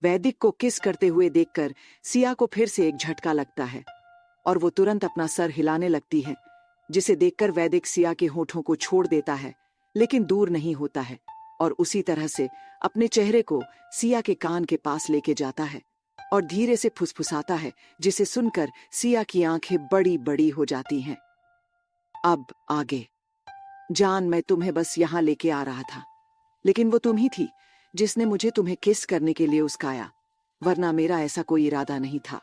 वैदिक को किस करते हुए देखकर सिया को फिर से एक झटका लगता है और वो तुरंत अपना सर हिलाने लगती है, जिसे देखकर वैदिक सिया के होठों को छोड़ देता है, लेकिन दूर नहीं होता है और उसी तरह से अपने चेहरे को सिया के कान के पास लेके जाता है और धीरे से फुसफुसाता है, जिसे सुनकर सिया की आंखें बड़ी बड़ी हो जाती हैं। अब आगे जान, मैं तुम्हें बस यहां लेके आ रहा था, लेकिन वो तुम ही थी जिसने मुझे तुम्हें किस करने के लिए उस्काया, वरना मेरा ऐसा कोई इरादा नहीं था।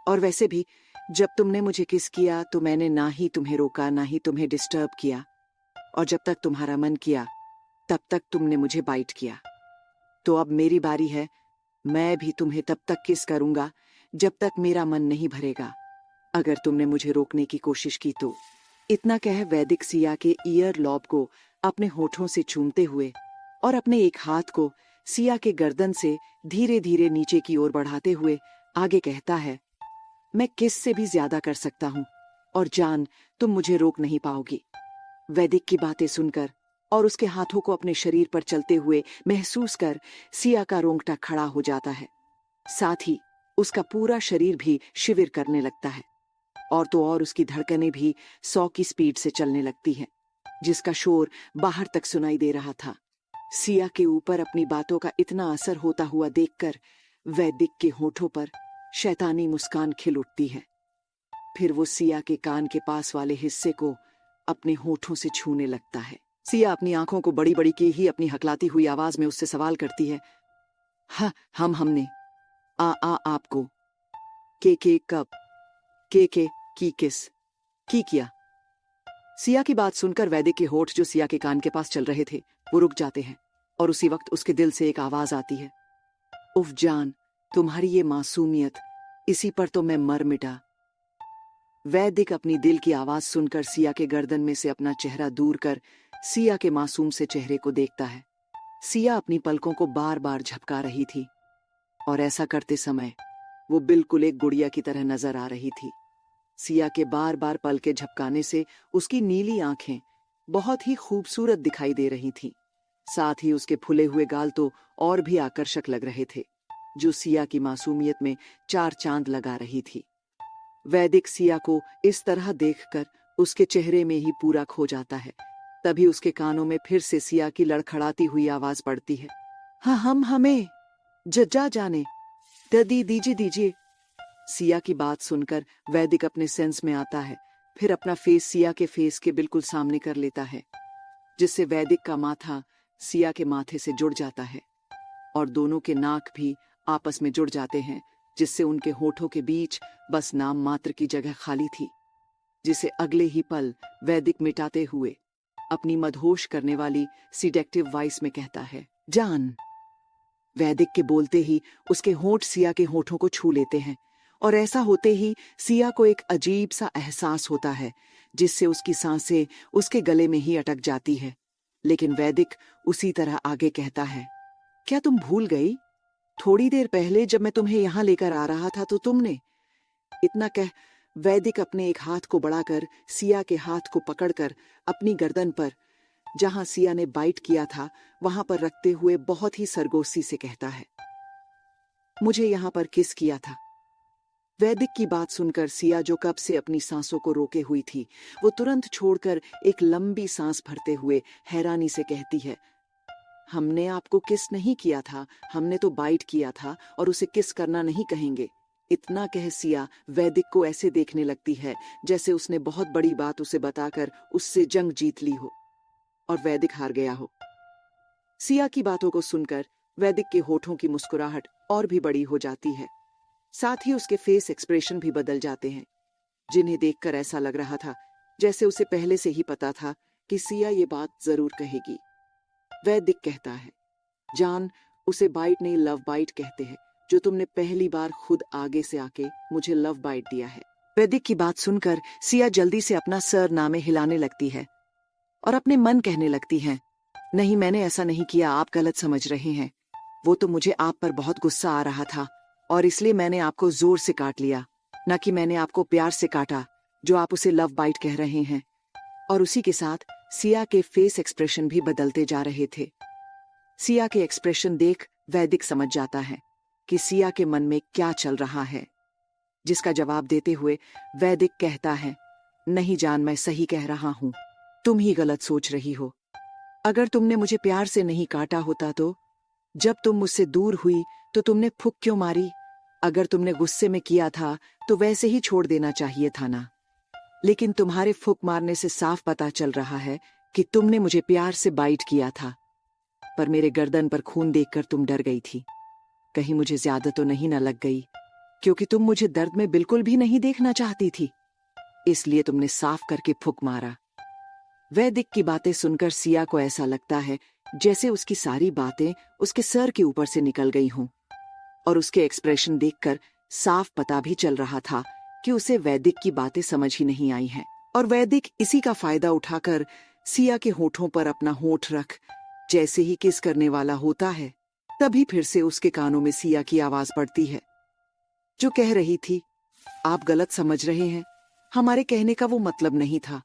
और वैसे भी जब तुमने मुझे किस किया तो मैंने ना ही तुम्हें रोका ना ही तुम्हें डिस्टर्ब किया, और जब तक तुम्हारा मन किया तब तक तुमने मुझे बाइट किया। तो अब मेरी बारी है, मैं भी तुम्हें तब तक किस करूंगा जब तक मेरा मन नहीं भरेगा। अगर तुमने मुझे रोकने की कोशिश की तो। इतना कह वैदिक सिया के ईयर लॉब को अपने होठों से चूमते हुए और अपने एक हाथ को सिया के गर्दन से धीरे धीरे नीचे की ओर बढ़ाते हुए आगे कहता है, मैं किस से भी ज्यादा कर सकता हूं और जान, तुम मुझे रोक नहीं पाओगी। वैदिक की बातें सुनकर और उसके हाथों को अपने शरीर पर चलते हुए महसूस कर सिया का रोंगटा खड़ा हो जाता है। साथ ही उसका पूरा शरीर भी शिविर करने लगता है और तो और उसकी धड़कनें भी 100 की स्पीड से चलने लगती हैं, जिसका शोर बाहर तक सुनाई दे रहा था। सिया के ऊपर अपनी बातों का इतना असर होता हुआ देखकर वैदिक के होठों पर शैतानी मुस्कान खिल उठती है। फिर वो सिया के कान के पास वाले हिस्से को अपने होठों से छूने लगता है। सिया अपनी आंखों को बड़ी बड़ी की ही अपनी हकलाती हुई आवाज में उससे सवाल करती है, हाँ, हमने आपको के कब के की किस की किया। सिया की बात सुनकर वैदिक के होठ जो सिया के कान के पास चल रहे थे वो रुक जाते हैं और उसी वक्त उसके दिल से एक आवाज आती है, उफ जान, तुम्हारी ये मासूमियत, इसी पर तो मैं मर मिटा। वैदिक अपनी दिल की आवाज सुनकर सिया के गर्दन में से अपना चेहरा दूर कर सिया के मासूम से चेहरे को देखता है। सिया अपनी पलकों को बार बार झपका रही थी और ऐसा करते समय वो बिल्कुल एक गुड़िया की तरह नजर आ रही थी। सिया के बार बार पलके झपकाने से उसकी नीली आंखें बहुत ही खूबसूरत दिखाई दे रही थीं। साथ ही उसके फुले हुए गाल तो और भी आकर्षक लग रहे थे, जो सिया की मासूमियत में 4 चांद लगा रही थी। वैदिक सिया को इस तरह देखकर उसके चेहरे में ही पूरा खो जाता है। तभी उसके कानों में फिर से सिया की लड़खड़ाती हुई आवाज पड़ती है, हाँ, हमें जज्जा जाने दीजिए। सिया की बात सुनकर वैदिक अपने सेंस में आता है, फिर अपना फेस सिया के फेस के बिल्कुल सामने कर लेता है, जिससे वैदिक का माथा सिया के माथे से जुड़ जाता है और दोनों के नाक भी आपस में जुड़ जाते हैं, जिससे उनके होठों के बीच बस नाम मात्र की जगह खाली थी, जिसे अगले ही पल वैदिक मिटाते हुए अपनी मदहोश करने वाली सीडेक्टिव वॉइस में कहता है, जान। वैदिक के बोलते ही उसके होंठ सिया के होठों को छू लेते हैं और ऐसा होते ही सिया को एक अजीब सा एहसास होता है, जिससे उसकी सांसें उसके गले में ही अटक जाती है। लेकिन वैदिक उसी तरह आगे कहता है, क्या तुम भूल गई? थोड़ी देर पहले जब मैं तुम्हें यहां लेकर आ रहा था तो तुमने। इतना कह वैदिक अपने एक हाथ को बढ़ाकर सिया के हाथ को पकड़कर अपनी गर्दन पर, जहां सिया ने बाइट किया था, वहां पर रखते हुए बहुत ही सरगोशी से कहता है, मुझे यहां पर किस किया था। वैदिक की बात सुनकर सिया, जो कब से अपनी सांसों को रोके हुई थी, वो तुरंत छोड़कर एक लंबी सांस भरते हुए हैरानी से कहती है, हमने आपको किस नहीं किया था, हमने तो बाइट किया था और उसे किस करना नहीं कहेंगे। इतना कह सिया वैदिक को ऐसे देखने लगती है जैसे उसने बहुत बड़ी बात उसे बताकर उससे जंग जीत ली हो और वैदिक हार गया हो। सिया की बातों को सुनकर वैदिक के होठों की मुस्कुराहट और भी बड़ी हो जाती है, साथ ही उसके फेस एक्सप्रेशन भी बदल जाते हैं, जिन्हें देखकर ऐसा लग रहा था जैसे उसे पहले से ही पता था कि सिया ये बात जरूर कहेगी। वैदिक कहता है, जान, उसे बाइट नहीं लव बाइट कहते हैं, जो तुमने पहली बार खुद आगे से आके मुझे लव बाइट दिया है। वैदिक की बात सुनकर सिया जल्दी से अपना सर नामे हिलाने लगती है और अपने मन कहने लगती है, नहीं, मैंने ऐसा नहीं किया, आप गलत समझ रहे हैं। वो तो मुझे आप पर बहुत गुस्सा आ रहा था और इसलिए मैंने आपको जोर से काट लिया, न कि मैंने आपको प्यार से काटा, जो आप उसे लव बाइट कह रहे हैं। और उसी के साथ सिया के फेस एक्सप्रेशन भी बदलते जा रहे थे। सिया के एक्सप्रेशन देख वैदिक समझ जाता है कि सिया के मन में क्या चल रहा है, जिसका जवाब देते हुए वैदिक कहता है, नहीं जान, मैं सही कह रहा हूं, तुम ही गलत सोच रही हो। अगर तुमने मुझे प्यार से नहीं काटा होता तो जब तुम मुझसे दूर हुई तो तुमने फूंक क्यों मारी? अगर तुमने गुस्से में किया था तो वैसे ही छोड़ देना चाहिए था ना। लेकिन तुम्हारे फूंक मारने से साफ पता चल रहा है कि तुमने मुझे प्यार से बाइट किया था, पर मेरे गर्दन पर खून देखकर तुम डर गई थी। कहीं मुझे ज्यादा तो नहीं न लग गई, क्योंकि तुम मुझे दर्द में बिल्कुल भी नहीं देखना चाहती थी, इसलिए तुमने साफ करके फूंक मारा। वैदिक की बातें सुनकर सिया को ऐसा लगता है जैसे उसकी सारी बातें उसके सर के ऊपर से निकल गई हों, और उसके एक्सप्रेशन देखकर साफ पता भी चल रहा था कि उसे वैदिक की बातें समझ ही नहीं आई हैं। और वैदिक इसी का फायदा उठाकर सिया के होठों पर अपना होठ रख जैसे ही किस करने वाला होता है, तभी फिर से उसके कानों में सिया की आवाज पड़ती है, जो कह रही थी, आप गलत समझ रहे हैं, हमारे कहने का वो मतलब नहीं था।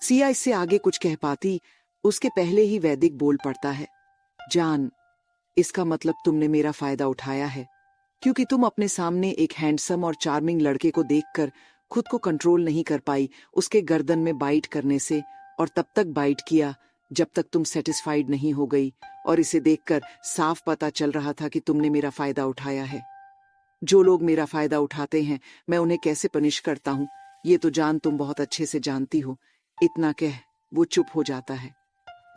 सिया इससे आगे कुछ कह पाती उसके पहले ही वैदिक बोल पड़ता है, जान, इसका मतलब तुमने मेरा फायदा उठाया है, क्योंकि तुम अपने सामने एक हैंडसम और चार्मिंग लड़के को देखकर खुद को कंट्रोल नहीं कर पाई उसके गर्दन में बाइट करने से, और तब तक बाइट किया जब तक तुम सेटिस्फाइड नहीं हो गई, और इसे देखकर साफ पता चल रहा था कि तुमने मेरा फायदा उठाया है। जो लोग मेरा फायदा उठाते हैं मैं उन्हें कैसे पनिश करता हूँ, ये तो जान तुम बहुत अच्छे से जानती हो। इतना कह वो चुप हो जाता है।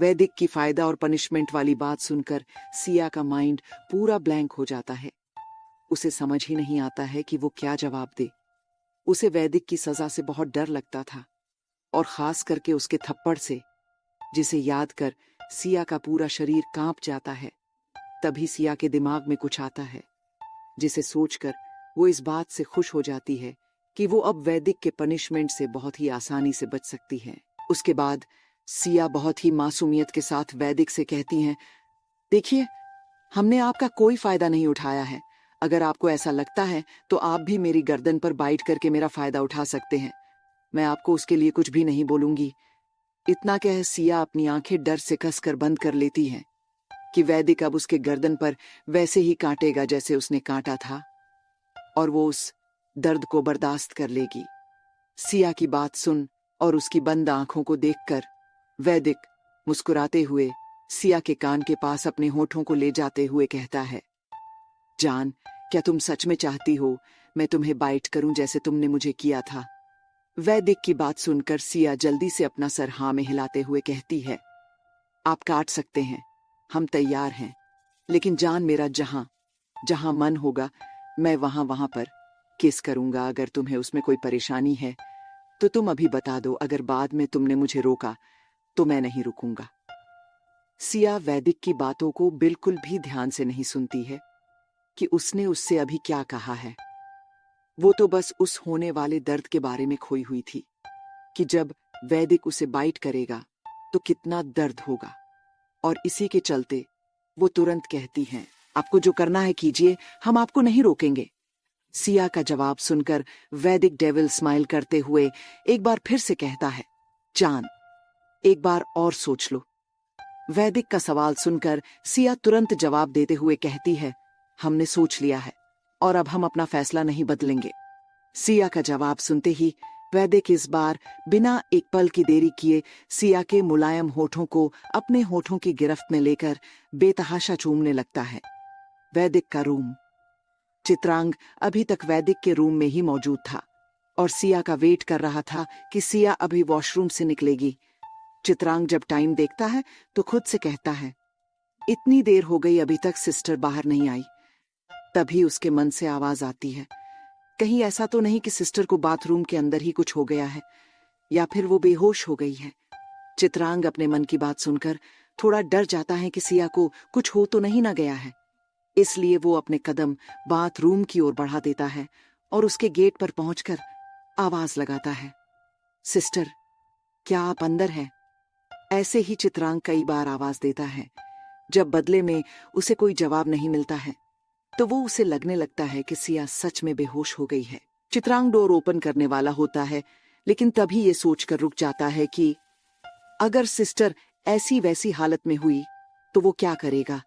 वैदिक की फायदा और पनिशमेंट वाली बात सुनकर सिया का माइंड पूरा ब्लैंक हो जाता है। उसे समझ ही नहीं आता है कि वो क्या जवाब दे। उसे वैदिक की सजा से बहुत डर लगता था, और खास करके उसके थप्पड़ से, जिसे याद कर सिया का पूरा शरीर कांप जाता है। तभी सिया के दिमाग में कुछ आता है, जिसे सोचकर वो इस बात से खुश हो जाती है कि वो अब वैदिक के पनिशमेंट से बहुत ही आसानी से बच सकती है। उसके बाद सिया बहुत ही मासूमियत के साथ वैदिक से कहती हैं, देखिए, हमने आपका कोई फायदा नहीं उठाया है। अगर आपको ऐसा लगता है तो आप भी मेरी गर्दन पर बाइट करके मेरा फायदा उठा सकते हैं। मैं आपको उसके लिए कुछ भी नहीं बोलूंगी। इतना कह सिया अपनी आंखें डर से कसकर बंद कर लेती है कि वैदिक अब उसके गर्दन पर वैसे ही काटेगा जैसे उसने काटा था, और वो उस दर्द को बर्दाश्त कर लेगी। सिया की बात सुन और उसकी बंद आंखों को देखकर वैदिक मुस्कुराते हुए सिया के कान के पास अपने होठों को ले जाते हुए कहता है, जान, क्या तुम सच में चाहती हो मैं तुम्हें बाइट करूं जैसे तुमने मुझे किया था? वैदिक की बात सुनकर सिया जल्दी से अपना सर हाँ में हिलाते हुए कहती है, आप काट सकते हैं, हम तैयार हैं। लेकिन जान, मेरा जहां जहां मन होगा मैं वहां वहां पर किस करूंगा। अगर तुम्हें उसमें कोई परेशानी है तो तुम अभी बता दो, अगर बाद में तुमने मुझे रोका तो मैं नहीं रुकूंगा। सिया वैदिक की बातों को बिल्कुल भी ध्यान से नहीं सुनती है कि उसने उससे अभी क्या कहा है। वो तो बस उस होने वाले दर्द के बारे में खोई हुई थी कि जब वैदिक उसे बाइट करेगा तो कितना दर्द होगा, और इसी के चलते वो तुरंत कहती हैं, आपको जो करना है कीजिए, हम आपको नहीं रोकेंगे। सिया का जवाब सुनकर वैदिक डेविल स्माइल करते हुए एक बार फिर से कहता है, जान, एक बार और सोच लो। वैदिक का सवाल सुनकर सिया तुरंत जवाब देते हुए कहती है, हमने सोच लिया है और अब हम अपना फैसला नहीं बदलेंगे। सिया का जवाब सुनते ही वैदिक इस बार बिना एक पल की देरी किए सिया के मुलायम होठों को अपने होठों की गिरफ्त में लेकर बेतहाशा चूमने लगता है। वैदिक का रूम। चित्रांग अभी तक वैदिक के रूम में ही मौजूद था और सिया का वेट कर रहा था कि सिया अभी वॉशरूम से निकलेगी। चित्रांग जब टाइम देखता है तो खुद से कहता है, इतनी देर हो गई अभी तक सिस्टर बाहर नहीं आई। तभी उसके मन से आवाज आती है, कहीं ऐसा तो नहीं कि सिस्टर को बाथरूम के अंदर ही कुछ हो गया है, या फिर वो बेहोश हो गई है। चित्रांग अपने मन की बात सुनकर थोड़ा डर जाता है कि सिया को कुछ हो तो नहीं ना गया है, इसलिए वो अपने कदम बाथरूम की ओर बढ़ा देता है और उसके गेट पर पहुंचकर आवाज लगाता है, सिस्टर, क्या आप अंदर हैं? ऐसे ही चित्रांग कई बार आवाज देता है। जब बदले में उसे कोई जवाब नहीं मिलता है तो वो उसे लगने लगता है कि सिया सच में बेहोश हो गई है। चित्रांग डोर ओपन करने वाला होता है, लेकिन तभी ये सोचकर रुक जाता है कि अगर सिस्टर ऐसी वैसी हालत में हुई तो वो क्या करेगा।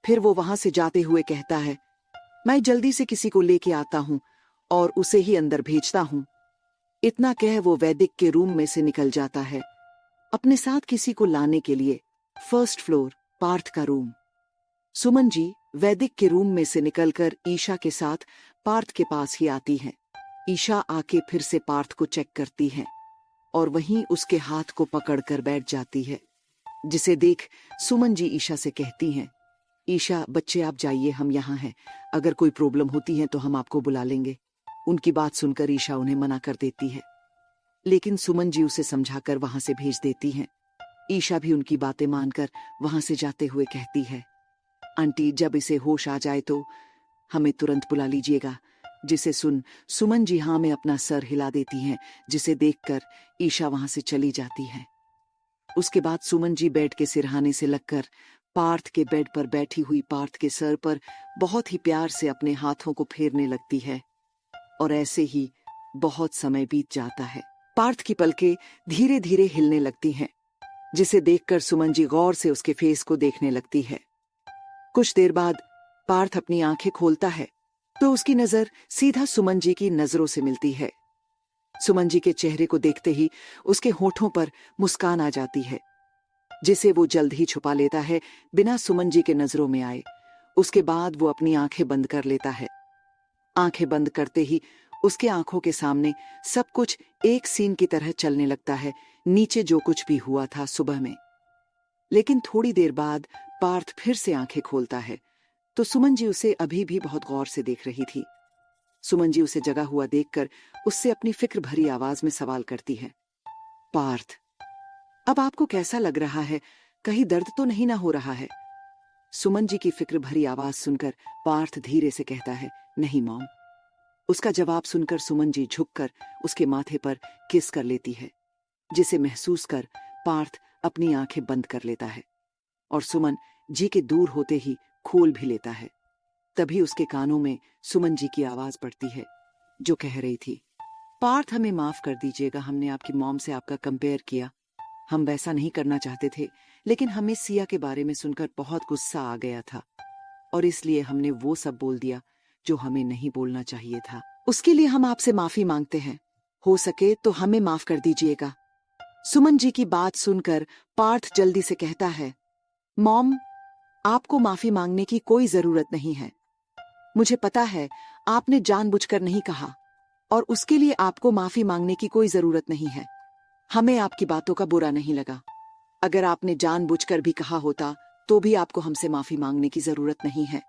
फिर वो वहां से जाते हुए कहता है, मैं जल्दी से किसी को लेके आता हूँ और उसे ही अंदर भेजता हूँ। इतना कह वो वैदिक के रूम में से निकल जाता है, अपने साथ किसी को लाने के लिए। फर्स्ट फ्लोर, पार्थ का रूम। सुमन जी वैदिक के रूम में से निकलकर ईशा के साथ पार्थ के पास ही आती है। ईशा आके फिर से पार्थ को चेक करती है और वहीं उसके हाथ को पकड़कर बैठ जाती है, जिसे देख सुमन जी ईशा से कहती हैं, ईशा बच्चे आप जाइए, हम यहाँ हैं, अगर कोई प्रॉब्लम होती है तो हम आपको बुला लेंगे। उनकी बात सुनकर ईशा उन्हें मना कर देती है, लेकिन सुमन जी उसे समझाकर वहां से भेज देती हैं। ईशा भी उनकी बातें मानकर वहां से जाते हुए कहती है, आंटी जब इसे होश आ जाए तो हमें तुरंत बुला लीजिएगा। जिसे सुन सुमन जी हाँ में अपना सर हिला देती हैं, जिसे देखकर ईशा वहां से चली जाती है। उसके बाद सुमन जी बेड के सिरहाने से लगकर पार्थ के बेड पर बैठी हुई पार्थ के सर पर बहुत ही प्यार से अपने हाथों को फेरने लगती है और ऐसे ही बहुत समय बीत जाता है। पार्थ की पलकें धीरे धीरे हिलने लगती हैं, जिसे देखकर सुमन जी गौर से उसके फेस को देखने लगती है। कुछ देर बाद पार्थ अपनी आंखें खोलता है तो उसकी नजर सीधा सुमन जी की नजरों से मिलती है। सुमन जी के चेहरे को देखते ही उसके होठों पर मुस्कान आ जाती है, जिसे वो जल्द ही छुपा लेता है बिना सुमन जी के नजरों में आए। उसके बाद वो अपनी आंखें बंद कर लेता है। आंखें बंद करते ही उसके आंखों के सामने सब कुछ एक सीन की तरह चलने लगता है, नीचे जो कुछ भी हुआ था सुबह में। लेकिन थोड़ी देर बाद पार्थ फिर से आंखें खोलता है तो सुमन जी उसे अभी भी बहुत गौर से देख रही थी। सुमन जी उसे जगा हुआ देखकर उससे अपनी फिक्र भरी आवाज में सवाल करती है, पार्थ अब आपको कैसा लग रहा है, कहीं दर्द तो नहीं ना हो रहा है? सुमन जी की फिक्र भरी आवाज सुनकर पार्थ धीरे से कहता है, नहीं मॉम। उसका जवाब सुनकर सुमन जी झुककर उसके माथे पर किस कर लेती है, जिसे महसूस कर पार्थ अपनी आंखें बंद कर लेता है और सुमन जी के दूर होते ही खोल भी लेता है। तभी उसके कानों में सुमन जी की आवाज पड़ती है, जो कह रही थी, पार्थ हमें माफ कर दीजिएगा, हमने आपकी मॉम से आपका कंपेयर किया। हम वैसा नहीं करना चाहते थे, लेकिन हमें सिया के बारे में सुनकर बहुत गुस्सा आ गया था और इसलिए हमने वो सब बोल दिया जो हमें नहीं बोलना चाहिए था। उसके लिए हम आपसे माफी मांगते हैं, हो सके तो हमें माफ कर दीजिएगा। सुमन जी की बात सुनकर पार्थ जल्दी से कहता है, मॉम आपको माफी मांगने की कोई जरूरत नहीं है। मुझे पता है आपने जानबूझकर नहीं कहा और उसके लिए आपको माफी मांगने की कोई जरूरत नहीं है। हमें आपकी बातों का बुरा नहीं लगा। अगर आपने जानबूझकर भी कहा होता तो भी आपको हमसे माफी मांगने की जरूरत नहीं है।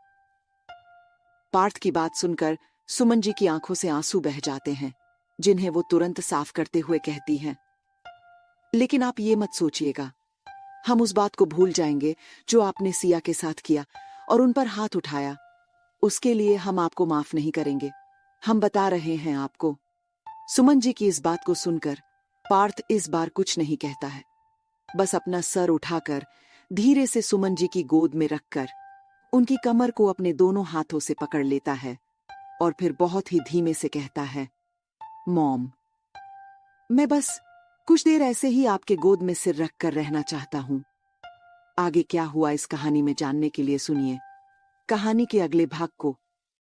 पार्थ की बात सुनकर सुमन जी की आंखों से आंसू बह जाते हैं, जिन्हें वो तुरंत साफ करते हुए कहती हैं, लेकिन आप ये मत सोचिएगा, हम उस बात को भूल जाएंगे जो आपने सिया के साथ किया और उन पर हाथ उठाया। उसके लिए हम आपको माफ नहीं करेंगे, हम बता रहे हैं आपको। सुमन जी की इस बात को सुनकर पार्थ इस बार कुछ नहीं कहता है, बस अपना सर उठाकर धीरे से सुमन जी की गोद में रखकर उनकी कमर को अपने दोनों हाथों से पकड़ लेता है और फिर बहुत ही धीमे से कहता है, मॉम मैं बस कुछ देर ऐसे ही आपके गोद में सिर रखकर रहना चाहता हूं। आगे क्या हुआ इस कहानी में जानने के लिए सुनिए कहानी के अगले भाग को।